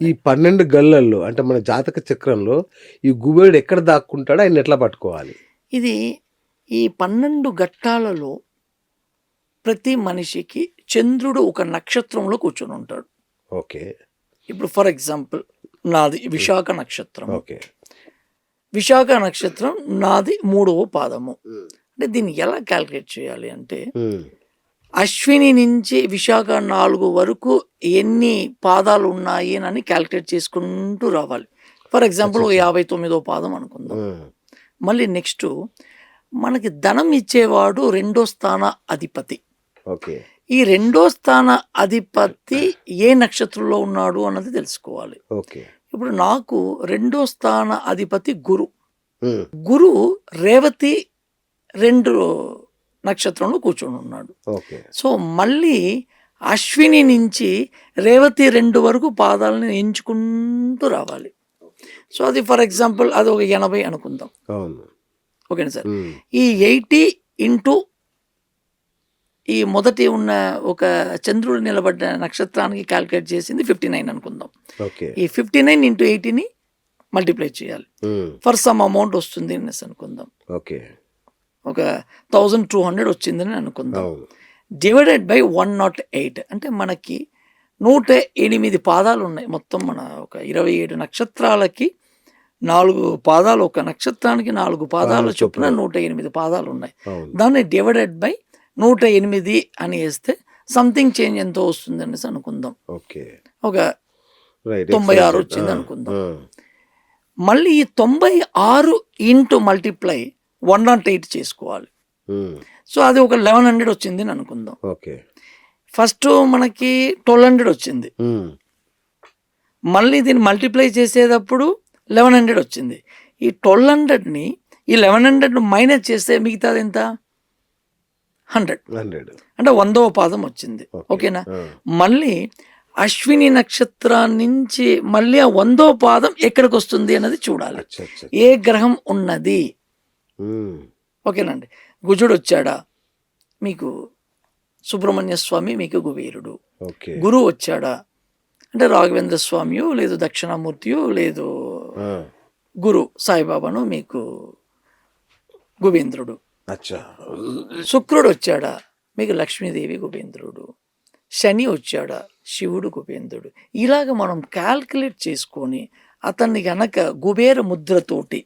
ఈ 12 గళ్ళల్లో అంటే మన జాతక చక్రంలో ఈ కుబేరుడు ఎక్కడ దాక్కుంటాడో ఆయన ఎట్లా పట్టుకోవాలి? ఇది ఈ 12 ఘట్టాలలో ప్రతి మనిషికి చంద్రుడు ఒక నక్షత్రంలో కూర్చొని ఉంటాడు. ఓకే. ఇప్పుడు ఫర్ ఎగ్జాంపుల్ నాది విశాఖ నక్షత్రం. ఓకే. విశాఖ నక్షత్రం నాది 3వ పాదము. అంటే దీన్ని ఎలా క్యాల్కులేట్ చేయాలి అంటే అశ్విని నుంచి విశాఖ 4 వరకు ఎన్ని పాదాలు ఉన్నాయి అని క్యాల్కులేట్ చేసుకుంటూ రావాలి. ఫర్ ఎగ్జాంపుల్ 59వ పాదం అనుకుందాం. మళ్ళీ నెక్స్ట్ మనకి ధనం ఇచ్చేవాడు 2వ స్థాన అధిపతి. ఓకే. ఈ 2వ స్థాన అధిపతి ఏ నక్షత్రంలో ఉన్నాడు అన్నది తెలుసుకోవాలి. ఓకే. ఇప్పుడు నాకు 2వ స్థాన అధిపతి గురు రేవతి 2 నక్షత్రంలో కూర్చొని ఉన్నాడు. ఓకే. సో మళ్ళీ అశ్విని నుంచి రేవతి 2 వరకు పాదాలను ఎంచుకుంటూ రావాలి. సో అది ఫర్ ఎగ్జాంపుల్ అది ఒక 80 అనుకుందాం. ఓకేనా సార్? ఈ 80 ఇంటూ ఈ మొదటి ఉన్న ఒక చంద్రుడు నిలబడ్డ నక్షత్రానికి క్యాల్కులేట్ చేసింది 59 అనుకుందాం. ఈ 59 ఇంటూ 80ని మల్టిప్లై చేయాలి. ఫర్ సమ్ అమౌంట్ వస్తుంది అనేసి అనుకుందాం. ఓకే. ఒక 1200 వచ్చిందని అనుకుందాం. డివైడెడ్ బై 108 అంటే మనకి 108 పాదాలు ఉన్నాయి. మొత్తం మన ఒక 27 నక్షత్రాలకి 4 పాదాలు, ఒక నక్షత్రానికి 4 పాదాల చొప్పున 108 పాదాలు ఉన్నాయి. దాన్ని డివైడెడ్ బై 108 అని వేస్తే సంథింగ్ చేంజ్ ఎంతో వస్తుంది అనేసి అనుకుందాం. ఒక 96 వచ్చింది అనుకుందాం. మళ్ళీ ఈ 96 ఇంటూ మల్టిప్లై 108 చేసుకోవాలి. సో అది ఒక 1100 వచ్చింది అని అనుకుందాం. ఫస్ట్ మనకి 1200 వచ్చింది. మళ్ళీ దీన్ని మల్టిప్లై చేసేటప్పుడు 1100 వచ్చింది. ఈ 1200ని ఈ 1100 మైనస్ చేస్తే మిగతాది ఎంత? 100 అంటే 100వ పాదం వచ్చింది. ఓకేనా? మళ్ళీ అశ్విని నక్షత్రం నుంచి మళ్ళీ ఆ 100వ పాదం ఎక్కడికి వస్తుంది అన్నది చూడాలి. ఏ గ్రహం ఉన్నది? ఓకేనండి. కుజుడు వచ్చాడా మీకు సుబ్రహ్మణ్య స్వామి మీకు కుబేరుడు. గురువు వచ్చాడా అంటే రాఘవేంద్ర స్వామియో లేదు దక్షిణామూర్తియో లేదు గురు సాయిబాబాను మీకు కుబేంద్రుడు. శుక్రుడు వచ్చాడా మీకు లక్ష్మీదేవి కుబేంద్రుడు. శని వచ్చాడా శివుడు కుబేంద్రుడు. ఇలాగ మనం క్యాల్కులేట్ చేసుకొని అతన్ని గనక కుబేర ముద్రతోటి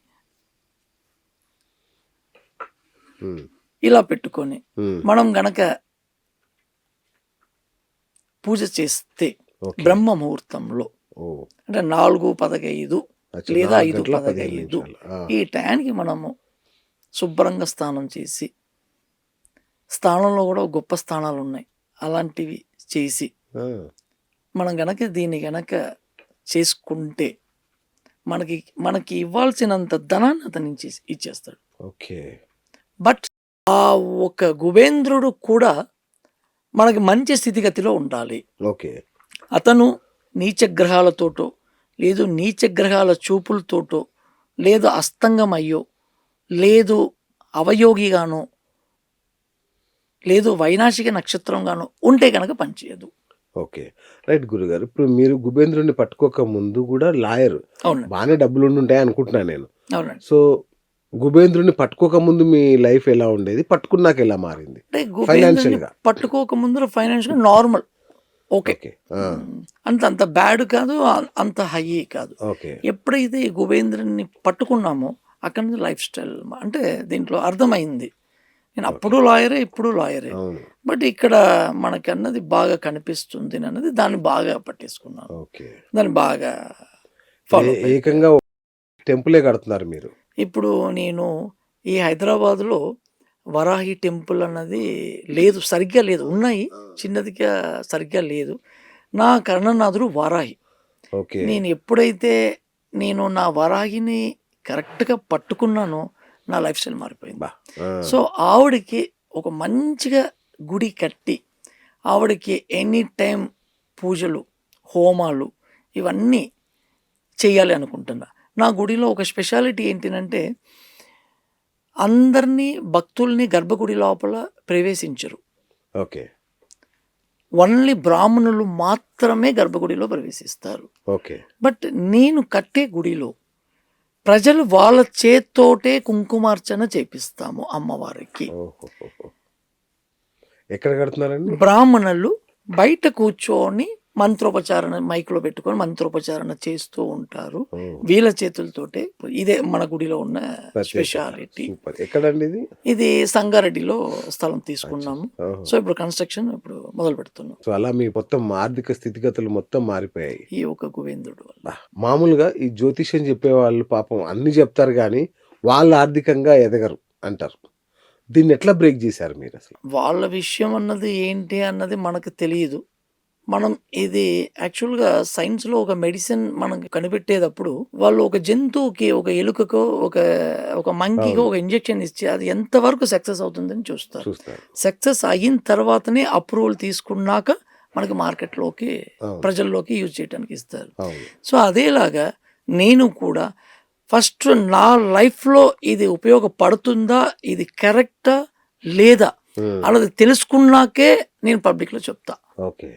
ఇలా పెట్టుకొని మనం గనక పూజ చేస్తే బ్రహ్మ ముహూర్తంలో అంటే 4:15 లేదా 5:15 ఈ టైంకి మనము శుభ్రంగా స్నానం చేసి, స్థానంలో కూడా గొప్ప స్థానాలు ఉన్నాయి, అలాంటివి చేసి మనం గనక దీన్ని గనక చేసుకుంటే మనకి ఇవ్వాల్సినంత ధనాన్ని అతను ఇచ్చేస్తాడు. బట్ ఆ ఒక కుబేంద్రుడు కూడా మనకి మంచి స్థితిగతిలో ఉండాలి. అతను నీచగ్రహాలతోటో లేదు నీచగ్రహాల చూపులతోటో లేదు అస్తంగం అయ్యో లేదు అవయోగిగానో లేదు వైనాశిక నక్షత్రంగానో ఉంటే కనుక పనిచేయదు. ఓకే, రైట్ గురుగారు. ఇప్పుడు మీరు కుబేంద్రుడిని పట్టుకోక ముందు కూడా లాయర్, బాగానే డబ్బులు ఉంటాయి అనుకుంటున్నాను నేను. అవునండి. సో కుబేంద్రుడిని పట్టుకోక ముందు మీ లైఫ్ ఎలా ఉండేది, పట్టుకున్నాక ఎలా మారింది? ఫైనాన్షియల్ గా పట్టుకోక ముందు ఫైనాన్షియల్ నార్మల్. ఓకే, అంత బ్యాడ్ కాదు, అంత హై కాదు. ఎప్పుడైతే ఈ కుబేంద్రుని పట్టుకున్నామో అక్కడి నుంచి లైఫ్ స్టైల్ అంటే దీంట్లో అర్థమైంది. నేను అప్పుడు లాయరే ఇప్పుడు లాయరే, బట్ ఇక్కడ మనకి అన్నది బాగా కనిపిస్తుంది అన్నది దాన్ని బాగా పట్టేసుకున్నాను. దాన్ని బాగా ఫాలో. ఏకంగా టెంపులే కడుతున్నారు మీరు. ఇప్పుడు నేను ఈ హైదరాబాద్లో వరాహి టెంపుల్ అన్నది లేదు, సరిగ్గా లేదు. ఉన్నాయి చిన్నదిగా, సరిగ్గా లేదు. నా కర్ణనాథుడు వారాహి. నేను ఎప్పుడైతే నేను నా వరాహిని కరెక్ట్గా పట్టుకున్నానో నా లైఫ్ స్టైల్ మారిపోయింది. సో ఆవిడకి ఒక మంచిగా గుడి కట్టి ఆవిడకి ఎనీ టైం పూజలు హోమాలు ఇవన్నీ చేయాలి అనుకుంటున్నా. నా గుడిలో ఒక స్పెషాలిటీ ఏంటంటే అందరినీ భక్తుల్ని గర్భగుడి లోపల ప్రవేశించరు. ఓన్లీ బ్రాహ్మణులు మాత్రమే గర్భగుడిలో ప్రవేశిస్తారు. ఓకే. బట్ నేను కట్టే గుడిలో ప్రజలు వాళ్ళ చేత్తోటే కుంకుమార్చన చేపిస్తాము అమ్మవారికి. ఓహోహోహో. ఎక్కడ కడుతున్నారండి? బ్రాహ్మణులు బయట కూర్చొని మంత్రోపచారణ మైక్లో పెట్టుకొని మంత్రోపచారణ చేస్తూ ఉంటారు ఓ, వీళ్ళ చేతులతోటే. ఇదే మన గుడిలో ఉన్న ప్రత్యేకత. స్పెషాలిటీ. సూపర్. ఎక్కడండి ఇది? ఇది సంగారెడ్డిలో స్థలం తీసుకున్నాము. ఓహో. సో ఇప్పుడు కన్స్ట్రక్షన్ ఇప్పుడు మొదలు పెడుతున్నాం. సో అలా మీ మొత్తం ఆర్థిక స్థితిగతులు మొత్తం మారిపోయాయి. ఈ ఒక గువేంద్రుడు వల్ల. మామూలుగా ఈ జ్యోతిష్యం చెప్పేవాళ్ళు పాపం అన్ని చెప్తారు కానీ వాళ్ళు ఆర్థికంగా ఎదగరు అంటారు. దీన్ని ఎట్లా బ్రేక్ చేశారు మీరు అసలు? వాళ్ళ విషయం అన్నది ఏంటి అన్నది మనకు తెలియదు. మనం ఇది యాక్చువల్గా సైన్స్లో ఒక మెడిసిన్ మనం కనిపెట్టేటప్పుడు వాళ్ళు ఒక జంతువుకి, ఒక ఎలుకకో, ఒక మంకీకో ఒక ఇంజెక్షన్ ఇచ్చి అది ఎంతవరకు సక్సెస్ అవుతుందని చూస్తారు. సక్సెస్ అయిన తర్వాతనే అప్రూవల్ తీసుకున్నాక మనకి మార్కెట్లోకి ప్రజల్లోకి యూజ్ చేయడానికి ఇస్తారు. సో అదేలాగా నేను కూడా ఫస్ట్ నా లైఫ్లో ఇది ఉపయోగపడుతుందా, ఇది కరెక్టా లేదా అన్నది తెలుసుకున్నాకే నేను పబ్లిక్లో చెప్తా. ఓకే.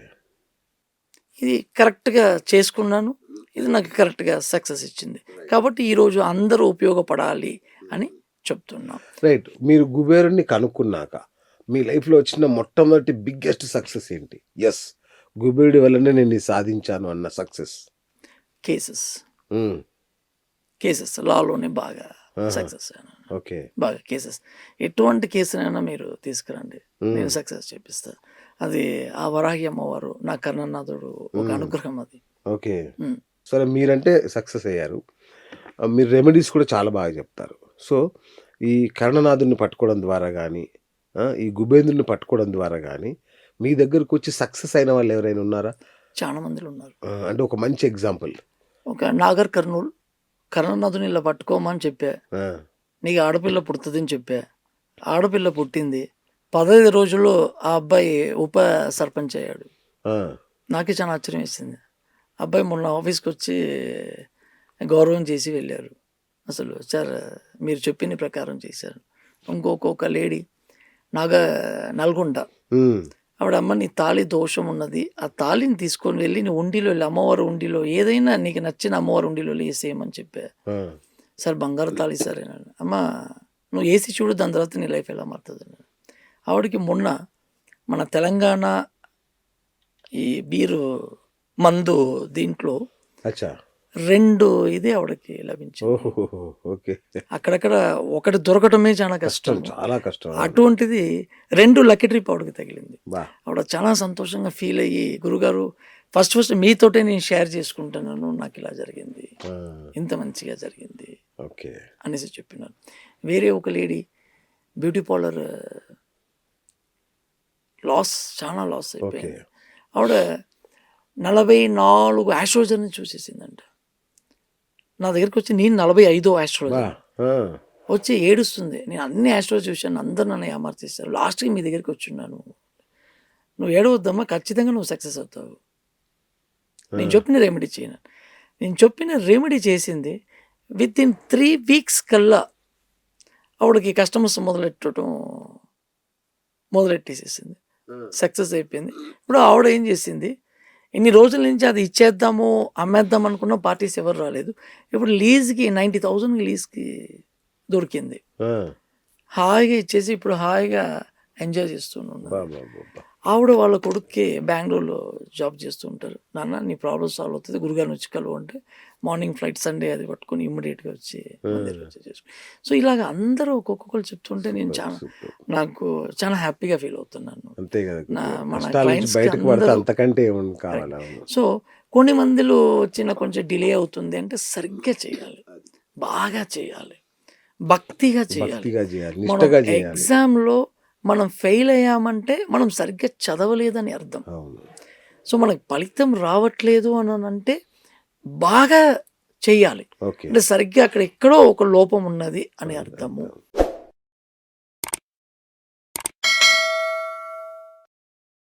ఇది కరెక్ట్గా చేసుకున్నాను, ఇది నాకు కరెక్ట్గా సక్సెస్ ఇచ్చింది కాబట్టి ఈరోజు అందరూ ఉపయోగపడాలి అని చెప్తున్నాం. రైట్. మీరు కుబేరుని కనుక్కున్నాక మీ లైఫ్లో వచ్చిన మొట్టమొదటి బిగ్గెస్ట్ సక్సెస్ ఏంటి? ఎస్, కుబేరుడి వల్లనే నేను ఇది సాధించాను అన్న సక్సెస్. కేసెస్ లాలోనే బాగా సక్సెస్ అయినా. ఓకే. బాగా కేసెస్, ఎటువంటి కేసునైనా మీరు తీసుకురండి, నేను సక్సెస్ చేపిస్తా. అది ఆ వరాహి అమ్మవారు నా కర్ణనాథుడు ఒక అనుగ్రహం అది. ఓకే. సరే, మీరంటే సక్సెస్ అయ్యారు, మీరు రెమెడీస్ కూడా చాలా బాగా చెప్తారు. సో ఈ కర్ణనాథుని పట్టుకోవడం ద్వారా కానీ ఈ గుబేంద్రుని పట్టుకోవడం ద్వారా కానీ మీ దగ్గరకు వచ్చి సక్సెస్ అయిన వాళ్ళు ఎవరైనా ఉన్నారా? చాలా మందిలో ఉన్నారు. అంటే ఒక మంచి ఎగ్జాంపుల్. ఒక నాగర్ కర్నూల్ కర్ణనాథుని ఇలా పట్టుకోమని చెప్పా, నీకు ఆడపిల్ల పుడుతుందని చెప్పా. ఆడపిల్ల పుట్టింది. 15 రోజుల్లో ఆ అబ్బాయి ఉప సర్పంచ్ అయ్యాడు. నాకే చాలా ఆశ్చర్యం వేసింది. అబ్బాయి మొన్న ఆఫీస్కి వచ్చి గౌరవం చేసి వెళ్ళారు. అసలు సార్ మీరు చెప్పిన ప్రకారం చేశారు. ఇంకొక లేడీ నల్గొండ, ఆవిడ అమ్మ నీ తాళి దోషం ఉన్నది, ఆ తాళిని తీసుకొని వెళ్ళి నీ ఉండిలో వెళ్ళి అమ్మవారు ఉండిలో ఏదైనా నీకు నచ్చిన అమ్మవారు ఉండిలో వేసేయమని చెప్పా. సార్ బంగారు తాళి సార్ అన్నాడు. అమ్మ నువ్వు వేసి చూడు, దాని తర్వాత నీ లైఫ్ ఎలా మారుతుంది అన్నాడు. ఆవిడకి మొన్న మన తెలంగాణ ఈ బీరు మందు దీంట్లో 2 ఇది ఆవిడకి లభించింది. అక్కడక్కడ ఒకటి దొరకటమే చాలా కష్టం. అటువంటిది 2 లక్కీ ట్రిప్ ఆవిడకి తగిలింది. ఆవిడ చాలా సంతోషంగా ఫీల్ అయ్యి, గురుగారు ఫస్ట్ మీతోటే నేను షేర్ చేసుకుంటున్నాను, నాకు ఇలా జరిగింది, ఇంత మంచిగా జరిగింది అనేసి చెప్పినాను. వేరే ఒక లేడీ బ్యూటీ పార్లర్ చాలా లాస్ అయిపోయింది. ఆవిడ 44 ఆస్ట్రోజర్ని చూసేసిందంట. నా దగ్గరికి వచ్చి నేను 45వ ఆస్ట్రోజర్ వచ్చి ఏడుస్తుంది. నేను అన్ని ఆస్ట్రోజర్ చూశాను, అందరు నన్ను ఏమార్చేస్తారు, లాస్ట్కి మీ దగ్గరికి వచ్చున్నాను. నువ్వు ఏడవద్దమ్మా, ఖచ్చితంగా నువ్వు సక్సెస్ అవుతావు, నేను చెప్పిన రెమెడీ చేయను. నేను చెప్పిన రెమెడీ చేసింది విత్ ఇన్ 3 వీక్స్ కల్లా ఆవిడకి కస్టమర్స్ మొదలెట్టేసేసింది, సక్సెస్ అయిపోయింది. ఇప్పుడు ఆవిడ ఏం చేసింది, ఇన్ని రోజుల నుంచి అది ఇచ్చేద్దాము అమ్మేద్దాం అనుకున్న పార్టీస్ ఎవరు రాలేదు. ఇప్పుడు లీజ్కి 90,000 లీజ్కి దొరికింది. హాయిగా ఇచ్చేసి ఇప్పుడు హాయిగా ఎంజాయ్ చేస్తున్నాను. ఆవిడ వాళ్ళ కొడుక్కి బెంగళూరులో జాబ్ చేస్తూ ఉంటారు. నాన్న నీ ప్రాబ్లమ్ సాల్వ్ అవుతుంది, గురుగారిని వచ్చి కలువు అంటే మార్నింగ్ ఫ్లైట్ సండే అది పట్టుకొని ఇమ్మీడియట్గా వచ్చి చేసుకుని. సో ఇలాగ అందరూ ఒక్కొక్కరు చెప్తుంటే నేను నాకు చాలా హ్యాపీగా ఫీల్ అవుతున్నాను. మన సో కొన్ని మందిలో వచ్చిన కొంచెం డిలే అవుతుంది అంటే సరిగ్గా చేయాలి, బాగా చేయాలి, భక్తిగా చేయాలి. మనం ఎగ్జామ్లో మనం ఫెయిల్ అయ్యామంటే మనం సరిగ్గా చదవలేదని అర్థం. సో మనకు ఫలితం రావట్లేదు అని అంటే బాగా చెయ్యాలి, అంటే సరిగ్గా అక్కడ ఎక్కడో ఒక లోపం ఉన్నది అని అర్థము.